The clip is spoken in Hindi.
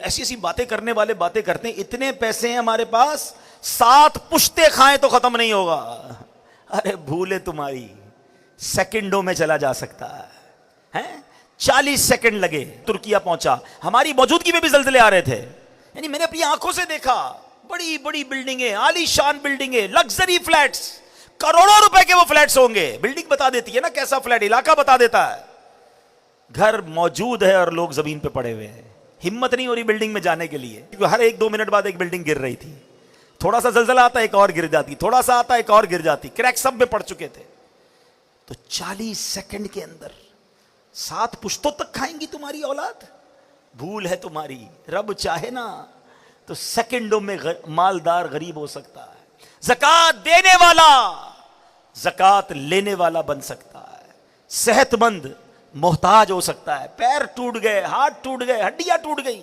ऐसी ऐसी बातें करने वाले बातें करते हैं, इतने पैसे हैं हमारे पास, 7 पुश्ते खाएं तो खत्म नहीं होगा। अरे भूले तुम्हारी, सेकंडों में चला जा सकता है। 40 सेकंड लगे, तुर्किया पहुंचा। हमारी मौजूदगी में भी ज़लज़ले आ रहे थे। यानी मैंने अपनी आंखों से देखा, बड़ी बड़ी बिल्डिंगें, आलीशान बिल्डिंगें, लग्जरी फ्लैट्स, करोड़ों रुपए के वो फ्लैट्स होंगे। बिल्डिंग बता देती है ना कैसा फ्लैट, इलाका बता देता है। घर मौजूद है और लोग जमीन पे पड़े हुए हैं। हिम्मत नहीं हो रही बिल्डिंग में जाने के लिए, क्योंकि हर 1-2 मिनट बाद एक बिल्डिंग गिर रही थी। थोड़ा सा जलजला आता एक और गिर जाती, थोड़ा सा आता एक और गिर जाती, क्रैक सब में पड़ चुके थे। तो 40 सेकंड के अंदर 7 पुश्तों तक खाएंगी तुम्हारी औलाद। भूल है तुम्हारी, रब चाहे ना तो सेकंडों में मालदार गरीब हो सकता है। ज़कात देने वाला ज़कात लेने वाला बन सकता है। सेहतमंद मोहताज हो सकता है। पैर टूट गए, हाथ टूट गए, हड्डियां टूट गई,